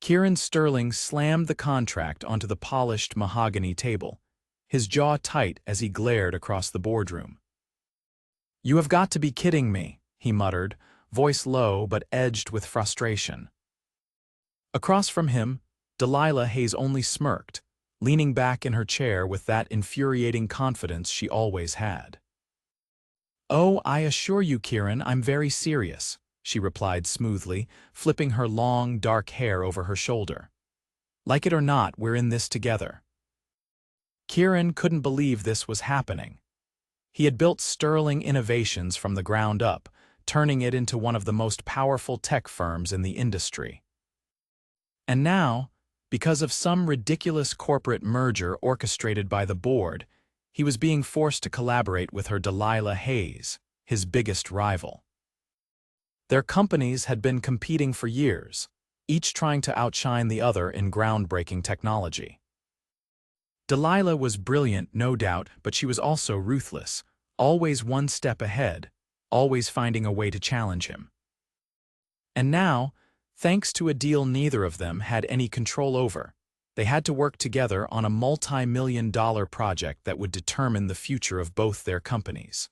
Kieran Sterling slammed the contract onto the polished mahogany table, his jaw tight as he glared across the boardroom. "You have got to be kidding me," he muttered, voice low but edged with frustration. Across from him, Delilah Hayes only smirked, leaning back in her chair with that infuriating confidence she always had. "Oh, I assure you, Kieran, I'm very serious," she replied smoothly, flipping her long, dark hair over her shoulder. "Like it or not, we're in this together." Kieran couldn't believe this was happening. He had built Sterling Innovations from the ground up, turning it into one of the most powerful tech firms in the industry. And now, because of some ridiculous corporate merger orchestrated by the board, he was being forced to collaborate with her Delilah Hayes, his biggest rival. Their companies had been competing for years, each trying to outshine the other in groundbreaking technology. Delilah was brilliant, no doubt, but she was also ruthless, always one step ahead, always finding a way to challenge him. And now, thanks to a deal neither of them had any control over, they had to work together on a multi-million-dollar project that would determine the future of both their companies.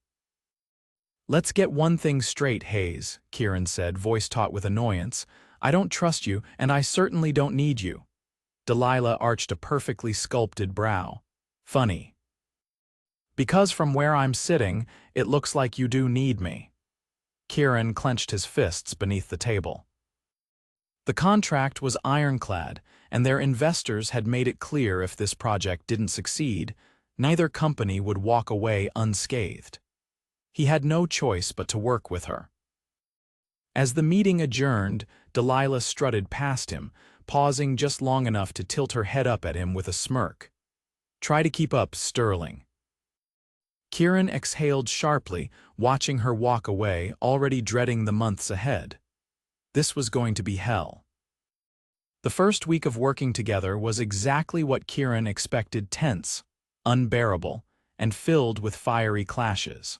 "Let's get one thing straight, Hayes," Kieran said, voice taut with annoyance. "I don't trust you, and I certainly don't need you." Delilah arched a perfectly sculpted brow. "Funny. Because from where I'm sitting, it looks like you do need me." Kieran clenched his fists beneath the table. The contract was ironclad, and their investors had made it clear if this project didn't succeed, neither company would walk away unscathed. He had no choice but to work with her. As the meeting adjourned, Delilah strutted past him, pausing just long enough to tilt her head up at him with a smirk. "Try to keep up, Sterling." Kieran exhaled sharply, watching her walk away, already dreading the months ahead. This was going to be hell. The first week of working together was exactly what Kieran expected: tense, unbearable, and filled with fiery clashes.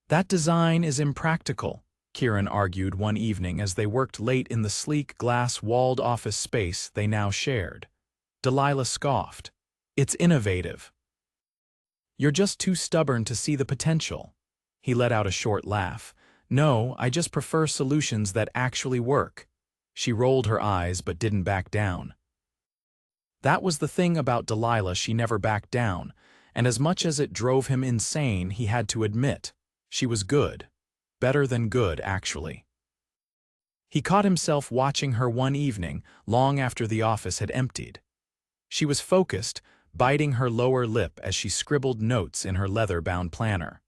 "That design is impractical," Kieran argued one evening as they worked late in the sleek, glass-walled office space they now shared. Delilah scoffed. "It's innovative." "You're just too stubborn to see the potential." He let out a short laugh. "No, I just prefer solutions that actually work." She rolled her eyes but didn't back down. That was the thing about Delilah, she never backed down, and as much as it drove him insane, he had to admit, she was good. Better than good, actually. He caught himself watching her one evening, long after the office had emptied. She was focused, biting her lower lip as she scribbled notes in her leather-bound planner.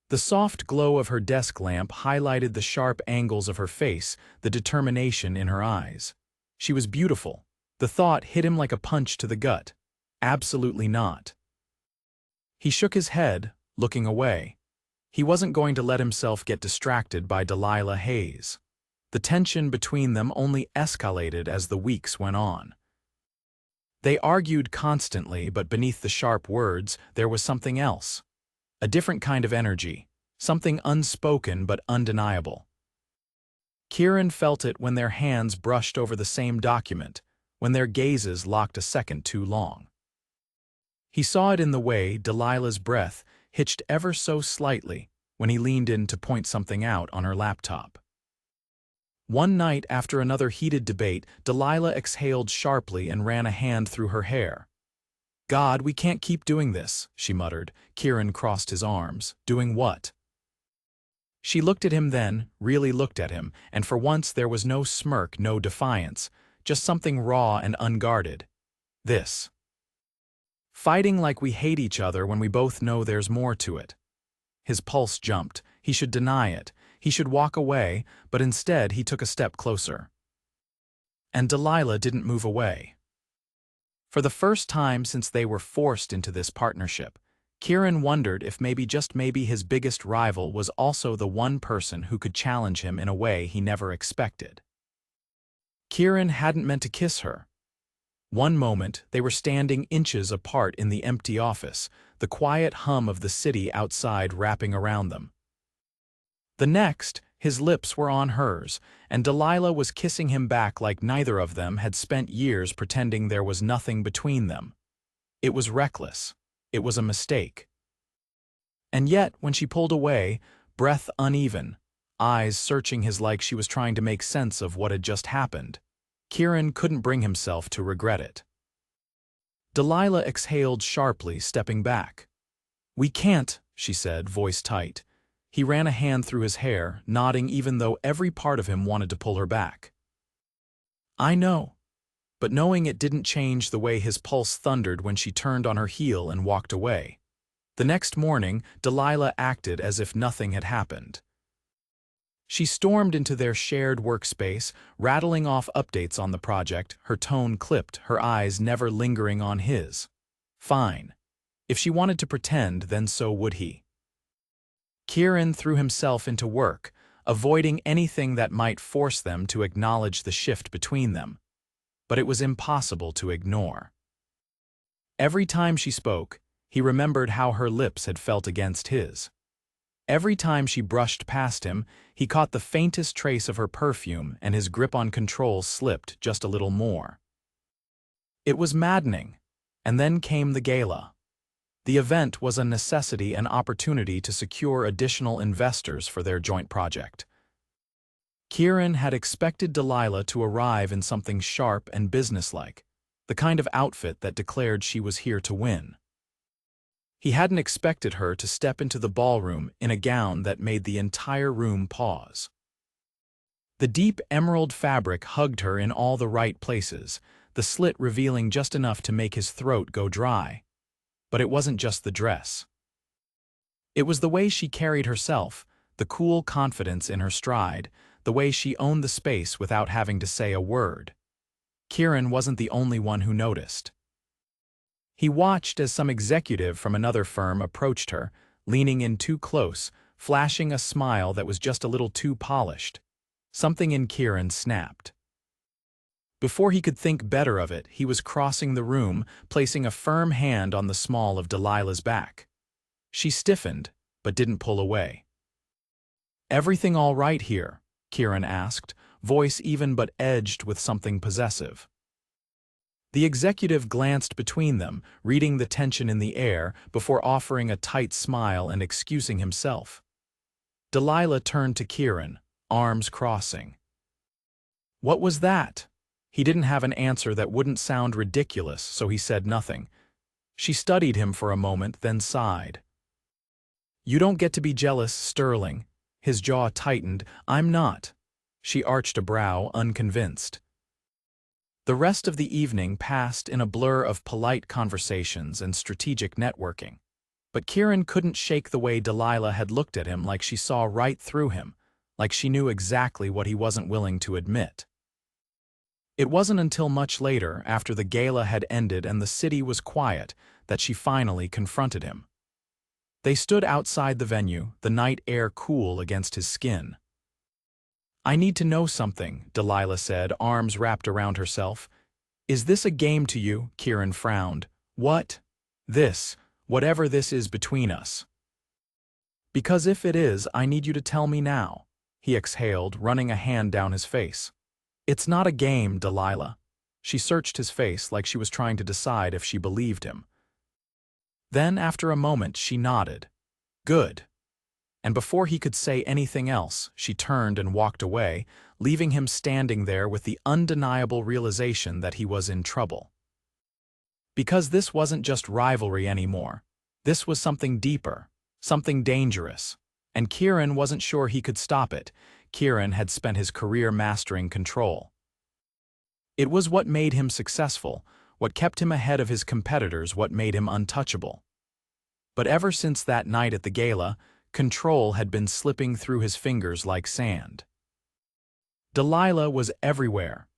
The soft glow of her desk lamp highlighted the sharp angles of her face, the determination in her eyes. She was beautiful. The thought hit him like a punch to the gut. Absolutely not. He shook his head, looking away. He wasn't going to let himself get distracted by Delilah Hayes. The tension between them only escalated as the weeks went on. They argued constantly, but beneath the sharp words, there was something else. A different kind of energy, something unspoken but undeniable. Kieran felt it when their hands brushed over the same document, when their gazes locked a second too long. He saw it in the way Delilah's breath hitched ever so slightly when he leaned in to point something out on her laptop. One night after another heated debate, Delilah exhaled sharply and ran a hand through her hair. "God, we can't keep doing this," she muttered. Kieran crossed his arms. "Doing what?" She looked at him then, really looked at him, and for once there was no smirk, no defiance, just something raw and unguarded. "This. Fighting like we hate each other when we both know there's more to it." His pulse jumped. He should deny it. He should walk away, but instead he took a step closer. And Delilah didn't move away. For the first time since they were forced into this partnership, Kieran wondered if maybe, just maybe, his biggest rival was also the one person who could challenge him in a way he never expected. Kieran hadn't meant to kiss her. One moment, they were standing inches apart in the empty office, the quiet hum of the city outside wrapping around them. The next, His lips were on hers, and Delilah was kissing him back like neither of them had spent years pretending there was nothing between them. It was reckless. It was a mistake. And yet, when she pulled away, breath uneven, eyes searching his like she was trying to make sense of what had just happened, Kieran couldn't bring himself to regret it. Delilah exhaled sharply, stepping back. "We can't," she said, voice tight. He ran a hand through his hair, nodding even though every part of him wanted to pull her back. "I know." But knowing it didn't change the way his pulse thundered when she turned on her heel and walked away. The next morning, Delilah acted as if nothing had happened. She stormed into their shared workspace, rattling off updates on the project, her tone clipped, her eyes never lingering on his. Fine. If she wanted to pretend, then so would he. Kieran threw himself into work, avoiding anything that might force them to acknowledge the shift between them. But it was impossible to ignore. Every time she spoke, he remembered how her lips had felt against his. Every time she brushed past him, he caught the faintest trace of her perfume and his grip on control slipped just a little more. It was maddening. And then came the gala. The event was a necessity and opportunity to secure additional investors for their joint project. Kieran had expected Delilah to arrive in something sharp and businesslike, the kind of outfit that declared she was here to win. He hadn't expected her to step into the ballroom in a gown that made the entire room pause. The deep emerald fabric hugged her in all the right places, the slit revealing just enough to make his throat go dry. But it wasn't just the dress. It was the way she carried herself, the cool confidence in her stride, the way she owned the space without having to say a word. Kieran wasn't the only one who noticed. He watched as some executive from another firm approached her, leaning in too close, flashing a smile that was just a little too polished. Something in Kieran snapped. Before he could think better of it, he was crossing the room, placing a firm hand on the small of Delilah's back. She stiffened, but didn't pull away. "Everything all right here?" Kieran asked, voice even but edged with something possessive. The executive glanced between them, reading the tension in the air, before offering a tight smile and excusing himself. Delilah turned to Kieran, arms crossing. "What was that?" He didn't have an answer that wouldn't sound ridiculous, so he said nothing. She studied him for a moment, then sighed. "You don't get to be jealous, Sterling." His jaw tightened. "I'm not." She arched a brow, unconvinced. The rest of the evening passed in a blur of polite conversations and strategic networking. But Kieran couldn't shake the way Delilah had looked at him, like she saw right through him, like she knew exactly what he wasn't willing to admit. It wasn't until much later, after the gala had ended and the city was quiet, that she finally confronted him. They stood outside the venue, the night air cool against his skin. "I need to know something," Delilah said, arms wrapped around herself. "Is this a game to you?" Kieran frowned. "What? This, whatever this is between us." "Because if it is, I need you to tell me now," he exhaled, running a hand down his face. "It's not a game, Delilah." She searched his face like she was trying to decide if she believed him. Then, after a moment, she nodded. "Good." And before he could say anything else, she turned and walked away, leaving him standing there with the undeniable realization that he was in trouble. Because this wasn't just rivalry anymore. This was something deeper, something dangerous. And Kieran wasn't sure he could stop it. Kieran had spent his career mastering control. It was what made him successful, what kept him ahead of his competitors, what made him untouchable. But ever since that night at the gala, control had been slipping through his fingers like sand. Delilah was everywhere.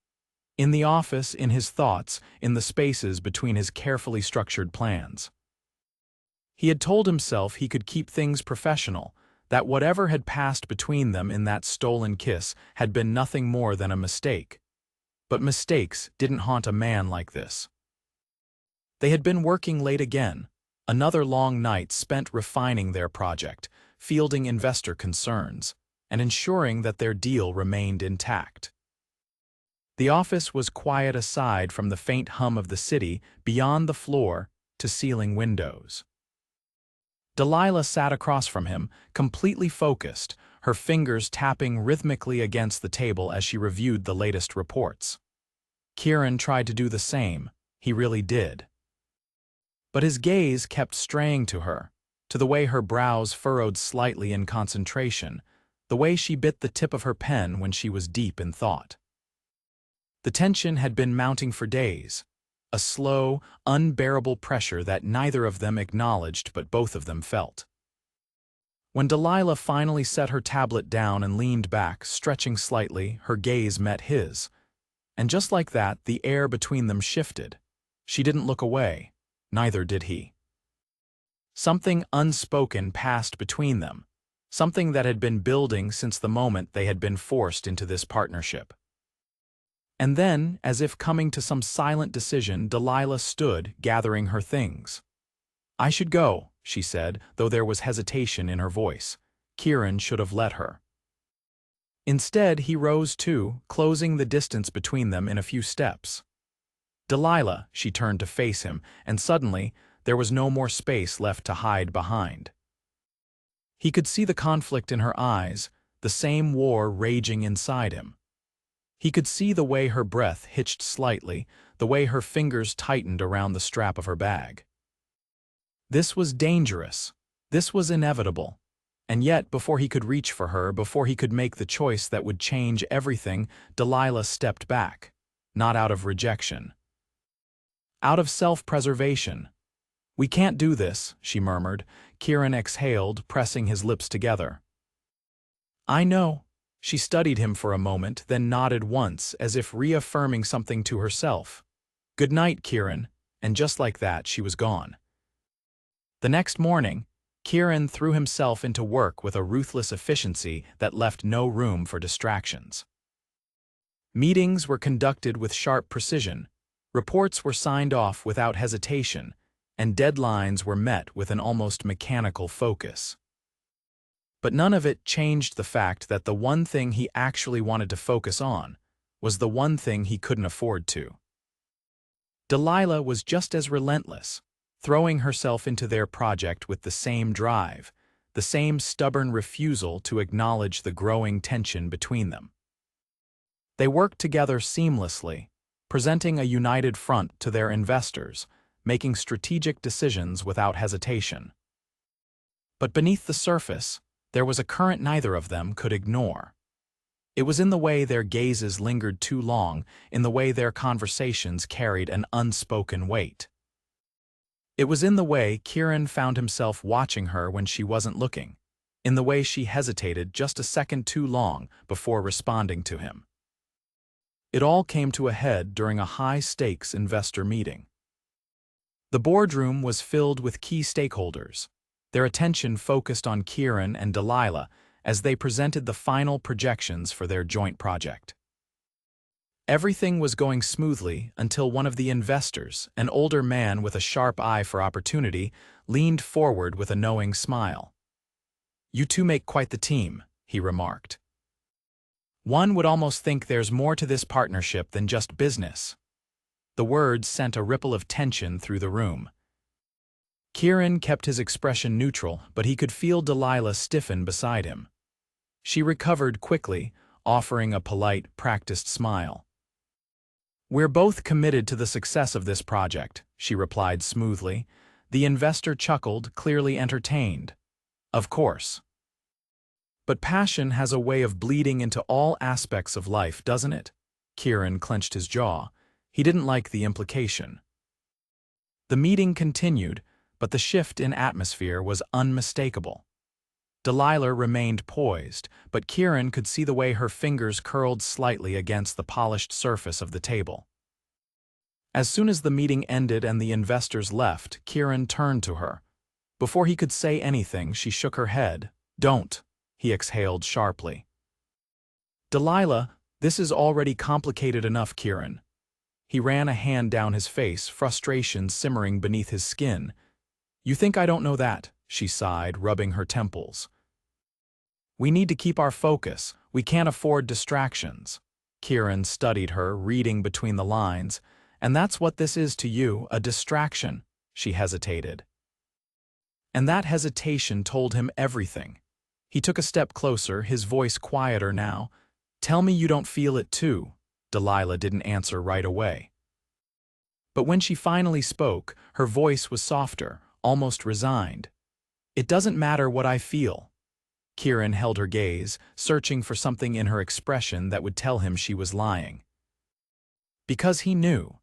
In the office, in his thoughts, in the spaces between his carefully structured plans. He had told himself he could keep things professional, that whatever had passed between them in that stolen kiss had been nothing more than a mistake. But mistakes didn't haunt a man like this. They had been working late again, another long night spent refining their project, fielding investor concerns, and ensuring that their deal remained intact. The office was quiet aside from the faint hum of the city beyond the floor-to-ceiling windows. Delilah sat across from him, completely focused, her fingers tapping rhythmically against the table as she reviewed the latest reports. Kieran tried to do the same, he really did. But his gaze kept straying to her, to the way her brows furrowed slightly in concentration, the way she bit the tip of her pen when she was deep in thought. The tension had been mounting for days, a slow, unbearable pressure that neither of them acknowledged but both of them felt. When Delilah finally set her tablet down and leaned back, stretching slightly, her gaze met his. And just like that, the air between them shifted. She didn't look away, neither did he. Something unspoken passed between them, something that had been building since the moment they had been forced into this partnership. And then, as if coming to some silent decision, Delilah stood, gathering her things. "I should go," she said, though there was hesitation in her voice. Kieran should have let her. Instead, he rose too, closing the distance between them in a few steps. "Delilah," she turned to face him, and suddenly, there was no more space left to hide behind. He could see the conflict in her eyes, the same war raging inside him. He could see the way her breath hitched slightly, the way her fingers tightened around the strap of her bag. This was dangerous. This was inevitable. And yet, before he could reach for her, before he could make the choice that would change everything, Delilah stepped back, not out of rejection. Out of self-preservation. "We can't do this," she murmured. Kieran exhaled, pressing his lips together. "I know." She studied him for a moment, then nodded once, as if reaffirming something to herself. "Good night, Kieran," and just like that, she was gone. The next morning, Kieran threw himself into work with a ruthless efficiency that left no room for distractions. Meetings were conducted with sharp precision, reports were signed off without hesitation, and deadlines were met with an almost mechanical focus. But none of it changed the fact that the one thing he actually wanted to focus on was the one thing he couldn't afford to. Delilah was just as relentless, throwing herself into their project with the same drive, the same stubborn refusal to acknowledge the growing tension between them. They worked together seamlessly, presenting a united front to their investors, making strategic decisions without hesitation. But beneath the surface, there was a current neither of them could ignore. It was in the way their gazes lingered too long, in the way their conversations carried an unspoken weight. It was in the way Kieran found himself watching her when she wasn't looking, in the way she hesitated just a second too long before responding to him. It all came to a head during a high-stakes investor meeting. The boardroom was filled with key stakeholders, their attention focused on Kieran and Delilah as they presented the final projections for their joint project. Everything was going smoothly until one of the investors, an older man with a sharp eye for opportunity, leaned forward with a knowing smile. "You two make quite the team," he remarked. "One would almost think there's more to this partnership than just business." The words sent a ripple of tension through the room. Kieran kept his expression neutral, but he could feel Delilah stiffen beside him. She recovered quickly, offering a polite, practiced smile. "We're both committed to the success of this project," she replied smoothly. The investor chuckled, clearly entertained. "Of course. But passion has a way of bleeding into all aspects of life, doesn't it?" Kieran clenched his jaw. He didn't like the implication. The meeting continued, but the shift in atmosphere was unmistakable. Delilah remained poised, but Kieran could see the way her fingers curled slightly against the polished surface of the table. As soon as the meeting ended and the investors left, Kieran turned to her. Before he could say anything, she shook her head. "Don't," he exhaled sharply. "Delilah, this is already complicated enough, Kieran." He ran a hand down his face, frustration simmering beneath his skin. "You think I don't know that?" she sighed, rubbing her temples. We need to keep our focus. We can't afford distractions. Kieran studied her, reading between the lines. And that's what this is to you, a distraction. She hesitated. And that hesitation told him everything. He took a step closer, his voice quieter now. Tell me you don't feel it too. Delilah didn't answer right away. But when she finally spoke, her voice was softer, almost resigned. It doesn't matter what I feel. Kieran held her gaze, searching for something in her expression that would tell him she was lying. Because he knew.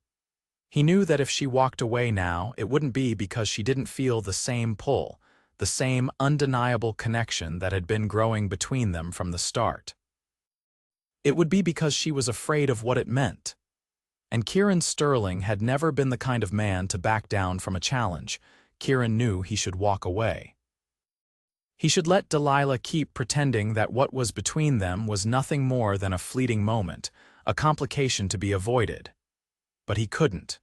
He knew that if she walked away now, it wouldn't be because she didn't feel the same pull, the same undeniable connection that had been growing between them from the start. It would be because she was afraid of what it meant. And Kieran Sterling had never been the kind of man to back down from a challenge. Kieran knew he should walk away. He should let Delilah keep pretending that what was between them was nothing more than a fleeting moment, a complication to be avoided. But he couldn't.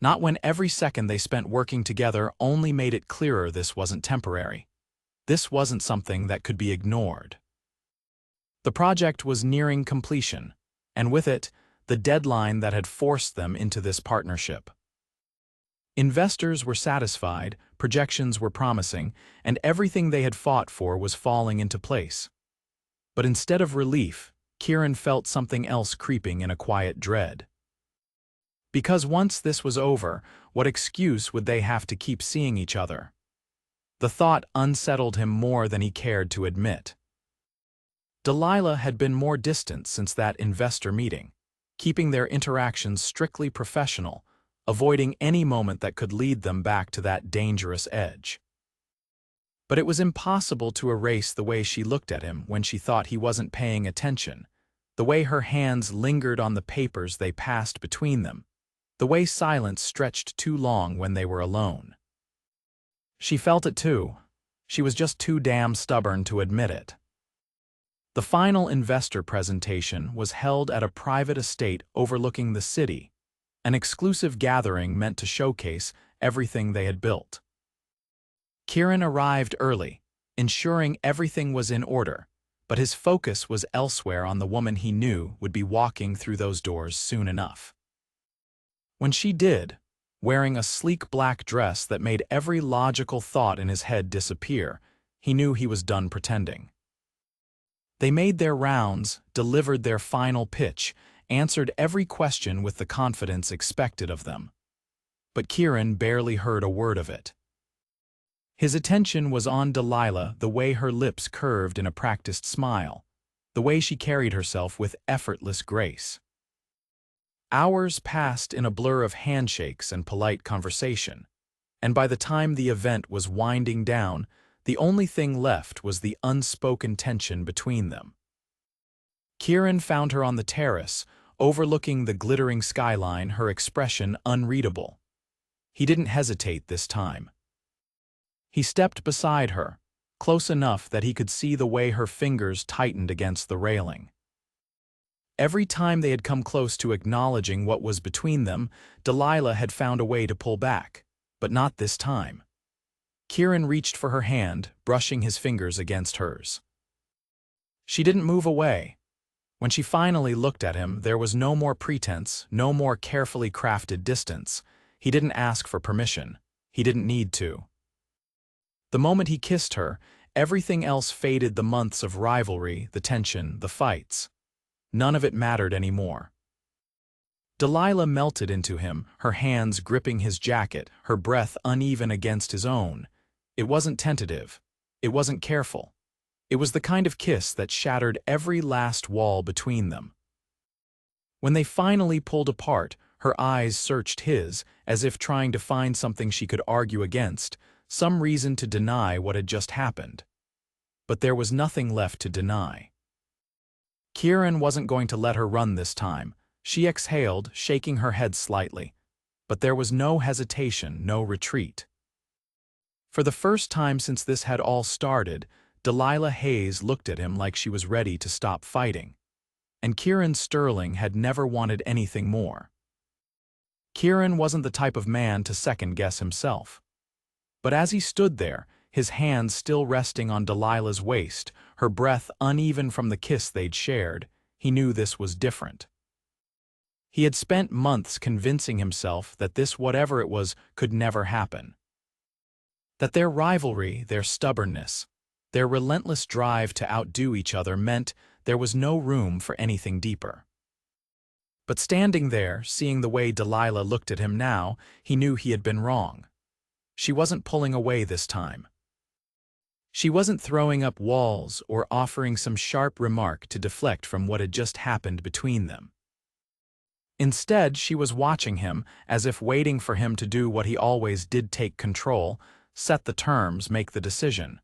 Not when every second they spent working together only made it clearer this wasn't temporary. This wasn't something that could be ignored. The project was nearing completion, and with it, the deadline that had forced them into this partnership. Investors were satisfied, projections were promising, and everything they had fought for was falling into place. But instead of relief, Kieran felt something else creeping in a quiet dread. Because once this was over, what excuse would they have to keep seeing each other? The thought unsettled him more than he cared to admit. Delilah had been more distant since that investor meeting, keeping their interactions strictly professional, avoiding any moment that could lead them back to that dangerous edge. But it was impossible to erase the way she looked at him when she thought he wasn't paying attention, the way her hands lingered on the papers they passed between them, the way silence stretched too long when they were alone. She felt it too. She was just too damn stubborn to admit it. The final investor presentation was held at a private estate overlooking the city, an exclusive gathering meant to showcase everything they had built. Kieran arrived early, ensuring everything was in order, but his focus was elsewhere on the woman he knew would be walking through those doors soon enough. When she did, wearing a sleek black dress that made every logical thought in his head disappear, he knew he was done pretending. They made their rounds, delivered their final pitch, answered every question with the confidence expected of them. But Kieran barely heard a word of it. His attention was on Delilah, the way her lips curved in a practiced smile, the way she carried herself with effortless grace. Hours passed in a blur of handshakes and polite conversation, and by the time the event was winding down, the only thing left was the unspoken tension between them. Kieran found her on the terrace, overlooking the glittering skyline, her expression unreadable. He didn't hesitate this time. He stepped beside her, close enough that he could see the way her fingers tightened against the railing. Every time they had come close to acknowledging what was between them, Delilah had found a way to pull back, but not this time. Kieran reached for her hand, brushing his fingers against hers. She didn't move away. When she finally looked at him, there was no more pretense, no more carefully crafted distance. He didn't ask for permission. He didn't need to. The moment he kissed her, everything else faded, the months of rivalry, the tension, the fights. None of it mattered anymore. Delilah melted into him, her hands gripping his jacket, her breath uneven against his own. It wasn't tentative. It wasn't careful. It was the kind of kiss that shattered every last wall between them. When they finally pulled apart, her eyes searched his, as if trying to find something she could argue against, some reason to deny what had just happened. But there was nothing left to deny. Kieran wasn't going to let her run this time. She exhaled, shaking her head slightly. But there was no hesitation, no retreat. For the first time since this had all started, Delilah Hayes looked at him like she was ready to stop fighting. And Kieran Sterling had never wanted anything more. Kieran wasn't the type of man to second-guess himself. But as he stood there, his hands still resting on Delilah's waist, her breath uneven from the kiss they'd shared, he knew this was different. He had spent months convincing himself that this whatever it was could never happen. That their rivalry, their stubbornness, their relentless drive to outdo each other meant there was no room for anything deeper. But standing there, seeing the way Delilah looked at him now, he knew he had been wrong. She wasn't pulling away this time. She wasn't throwing up walls or offering some sharp remark to deflect from what had just happened between them. Instead, she was watching him, as if waiting for him to do what he always did: take control, set the terms, make the decision.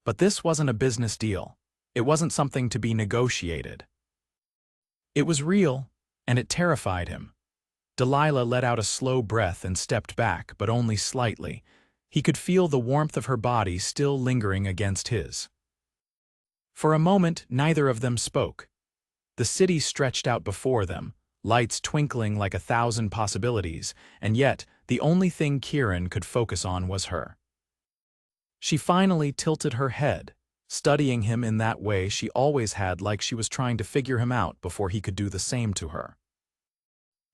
But this wasn't a business deal. It wasn't something to be negotiated. It was real, and it terrified him. Delilah let out a slow breath and stepped back, but only slightly. He could feel the warmth of her body still lingering against his. For a moment, neither of them spoke. The city stretched out before them, lights twinkling like 1,000 possibilities, and yet the only thing Kieran could focus on was her. She finally tilted her head, studying him in that way she always had, like she was trying to figure him out before he could do the same to her.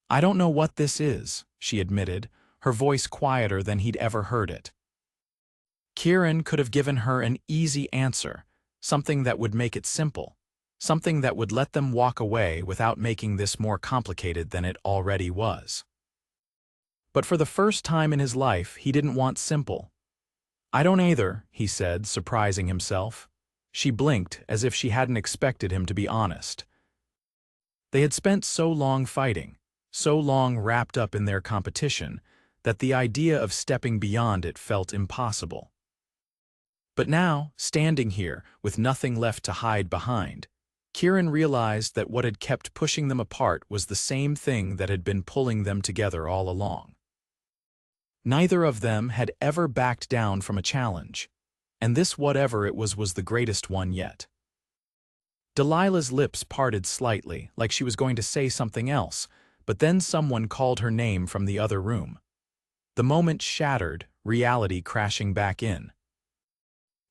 "I don't know what this is," she admitted, her voice quieter than he'd ever heard it. Kieran could have given her an easy answer, something that would make it simple, something that would let them walk away without making this more complicated than it already was. But for the first time in his life, he didn't want simple. "I don't either," he said, surprising himself. She blinked, as if she hadn't expected him to be honest. They had spent so long fighting, so long wrapped up in their competition, that the idea of stepping beyond it felt impossible. But now, standing here, with nothing left to hide behind, Kieran realized that what had kept pushing them apart was the same thing that had been pulling them together all along. Neither of them had ever backed down from a challenge, and this whatever it was the greatest one yet. Delilah's lips parted slightly, like she was going to say something else, but then someone called her name from the other room. The moment shattered, reality crashing back in.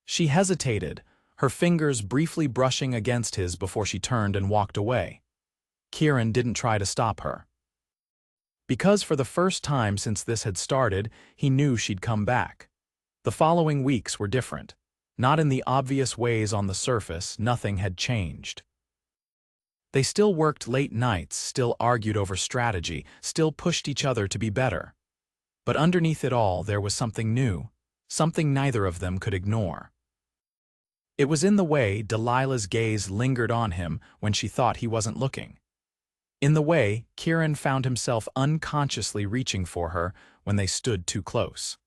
She hesitated, her fingers briefly brushing against his before she turned and walked away. Kieran didn't try to stop her. Because for the first time since this had started, he knew she'd come back. The following weeks were different. Not in the obvious ways on the surface, nothing had changed. They still worked late nights, still argued over strategy, still pushed each other to be better. But underneath it all, there was something new, something neither of them could ignore. It was in the way Delilah's gaze lingered on him when she thought he wasn't looking. In the way Kieran found himself unconsciously reaching for her when they stood too close.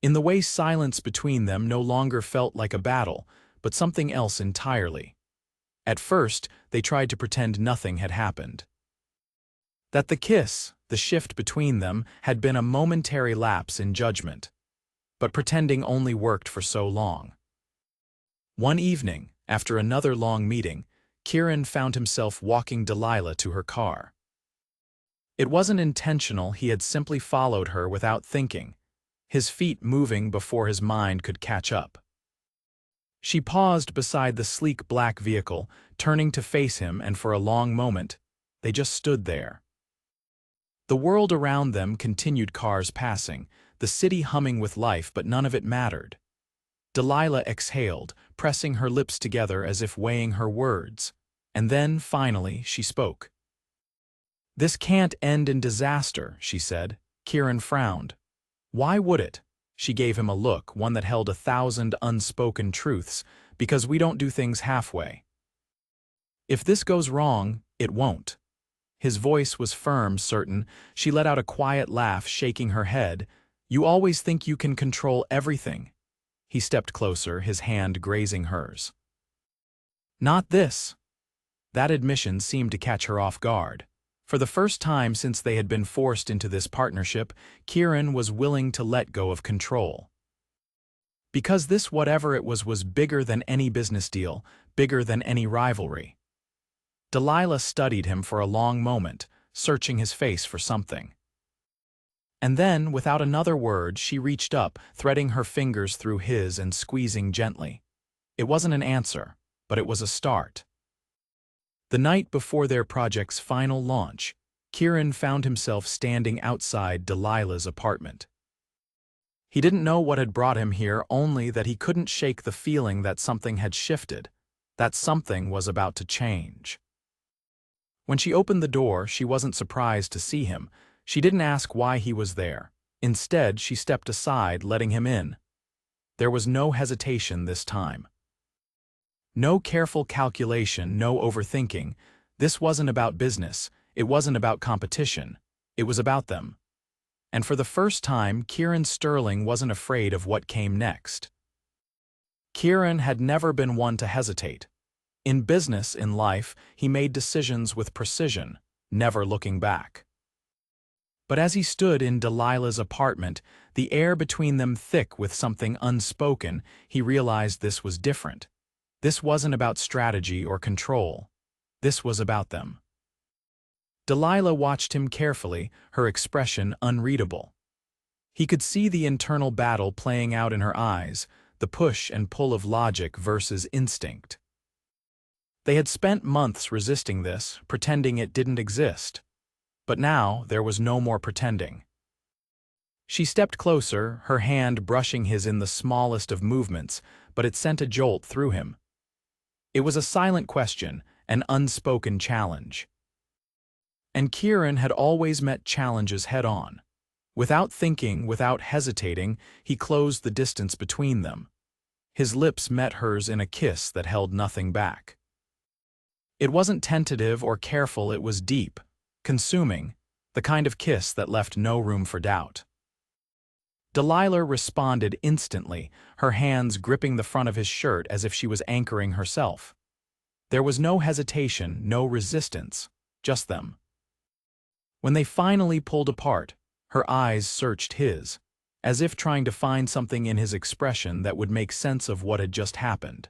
In the way silence between them no longer felt like a battle, but something else entirely. At first, they tried to pretend nothing had happened. That the kiss, the shift between them, had been a momentary lapse in judgment. But pretending only worked for so long. One evening, after another long meeting, Kieran found himself walking Delilah to her car. It wasn't intentional, he had simply followed her without thinking, his feet moving before his mind could catch up. She paused beside the sleek black vehicle, turning to face him, and for a long moment, they just stood there. The world around them continued, cars passing, the city humming with life, but none of it mattered. Delilah exhaled, pressing her lips together as if weighing her words, and then, finally, she spoke. "This can't end in disaster," she said. Kieran frowned. "Why would it?" She gave him a look, one that held 1,000 unspoken truths, "because we don't do things halfway. If this goes wrong, it won't." His voice was firm, certain. She let out a quiet laugh, shaking her head. "You always think you can control everything." He stepped closer, his hand grazing hers. "Not this." That admission seemed to catch her off guard. For the first time since they had been forced into this partnership, Kieran was willing to let go of control. Because this whatever it was bigger than any business deal, bigger than any rivalry. Delilah studied him for a long moment, searching his face for something. And then, without another word, she reached up, threading her fingers through his and squeezing gently. It wasn't an answer, but it was a start. The night before their project's final launch, Kieran found himself standing outside Delilah's apartment. He didn't know what had brought him here, only that he couldn't shake the feeling that something had shifted, that something was about to change. When she opened the door, she wasn't surprised to see him. She didn't ask why he was there. Instead, she stepped aside, letting him in. There was no hesitation this time. No careful calculation, no overthinking. This wasn't about business. It wasn't about competition. It was about them. And for the first time, Kieran Sterling wasn't afraid of what came next. Kieran had never been one to hesitate. In business, in life, he made decisions with precision, never looking back. But as he stood in Delilah's apartment, the air between them thick with something unspoken, he realized this was different. This wasn't about strategy or control. This was about them. Delilah watched him carefully, her expression unreadable. He could see the internal battle playing out in her eyes, the push and pull of logic versus instinct. They had spent months resisting this, pretending it didn't exist. But now there was no more pretending. She stepped closer, her hand brushing his in the smallest of movements, but it sent a jolt through him. It was a silent question, an unspoken challenge. And Kieran had always met challenges head-on. Without thinking, without hesitating, he closed the distance between them. His lips met hers in a kiss that held nothing back. It wasn't tentative or careful, it was deep, consuming, the kind of kiss that left no room for doubt. Delilah responded instantly, her hands gripping the front of his shirt as if she was anchoring herself. There was no hesitation, no resistance, just them. When they finally pulled apart, her eyes searched his, as if trying to find something in his expression that would make sense of what had just happened.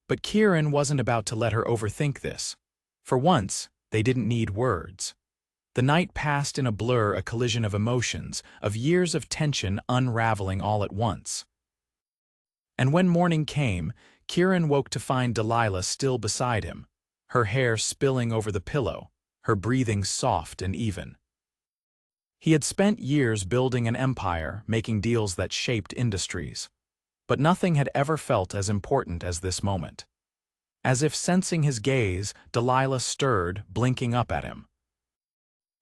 But Kieran wasn't about to let her overthink this. For once, they didn't need words. The night passed in a blur, a collision of emotions, of years of tension unraveling all at once. And when morning came, Kieran woke to find Delilah still beside him, her hair spilling over the pillow, her breathing soft and even. He had spent years building an empire, making deals that shaped industries. But nothing had ever felt as important as this moment. As if sensing his gaze, Delilah stirred, blinking up at him.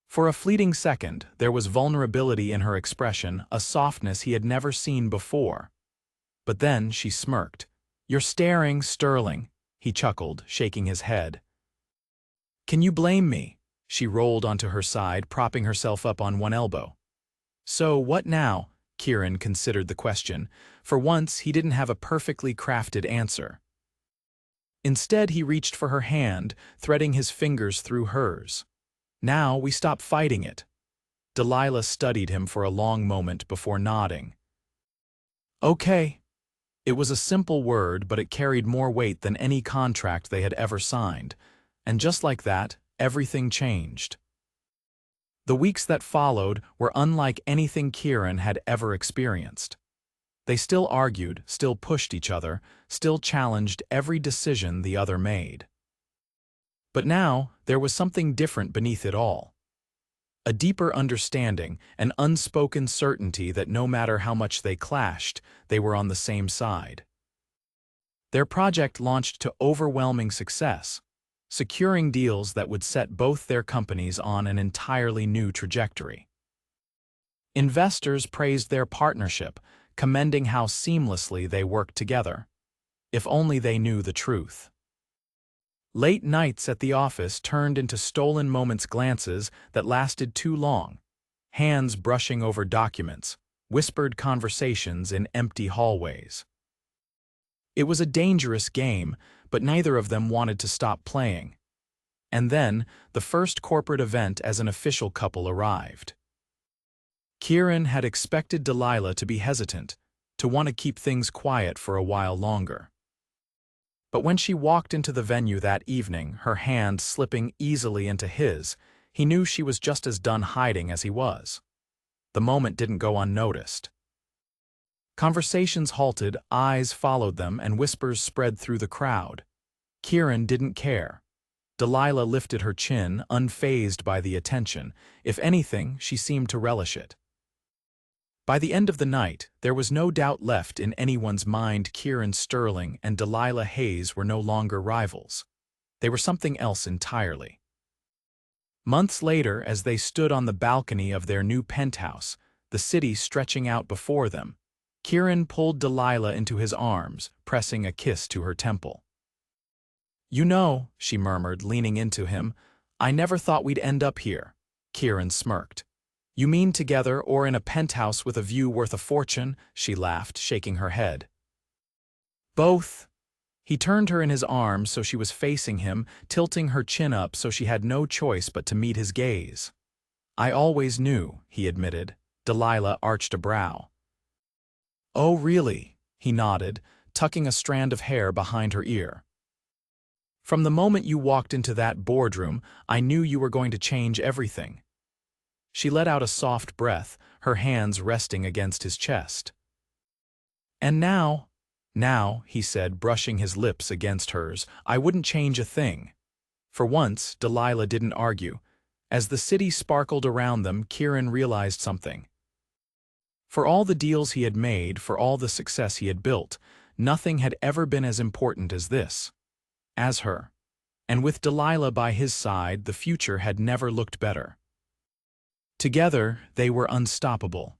For a fleeting second, there was vulnerability in her expression, a softness he had never seen before. But then she smirked. "You're staring, Sterling," he chuckled, shaking his head. "Can you blame me?" She rolled onto her side, propping herself up on one elbow. "So, what now?" Kieran considered the question. For once, he didn't have a perfectly crafted answer. Instead, he reached for her hand, threading his fingers through hers. "Now we stop fighting it." Delilah studied him for a long moment before nodding. "Okay." It was a simple word, but it carried more weight than any contract they had ever signed. And just like that, everything changed. The weeks that followed were unlike anything Kieran had ever experienced. They still argued, still pushed each other, still challenged every decision the other made. But now, there was something different beneath it all. A deeper understanding, an unspoken certainty that no matter how much they clashed, they were on the same side. Their project launched to overwhelming success, securing deals that would set both their companies on an entirely new trajectory. Investors praised their partnership, commending how seamlessly they worked together. If only they knew the truth. Late nights at the office turned into stolen moments, glances that lasted too long, hands brushing over documents, whispered conversations in empty hallways. It was a dangerous game, but neither of them wanted to stop playing. And then, the first corporate event as an official couple arrived. Kieran had expected Delilah to be hesitant, to want to keep things quiet for a while longer. But when she walked into the venue that evening, her hand slipping easily into his, he knew she was just as done hiding as he was. The moment didn't go unnoticed. Conversations halted, eyes followed them, and whispers spread through the crowd. Kieran didn't care. Delilah lifted her chin, unfazed by the attention. If anything, she seemed to relish it. By the end of the night, there was no doubt left in anyone's mind. Kieran Sterling and Delilah Hayes were no longer rivals. They were something else entirely. Months later, as they stood on the balcony of their new penthouse, the city stretching out before them, Kieran pulled Delilah into his arms, pressing a kiss to her temple. "You know," she murmured, leaning into him, "I never thought we'd end up here." Kieran smirked. "You mean together or in a penthouse with a view worth a fortune?" She laughed, shaking her head. "Both." He turned her in his arms so she was facing him, tilting her chin up so she had no choice but to meet his gaze. "I always knew," he admitted. Delilah arched a brow. "Oh, really?" he nodded, tucking a strand of hair behind her ear. "From the moment you walked into that boardroom, I knew you were going to change everything." She let out a soft breath, her hands resting against his chest. "And now," he said, brushing his lips against hers, "I wouldn't change a thing." For once, Delilah didn't argue. As the city sparkled around them, Kieran realized something. For all the deals he had made, for all the success he had built, nothing had ever been as important as this. As her. And with Delilah by his side, the future had never looked better. Together, they were unstoppable.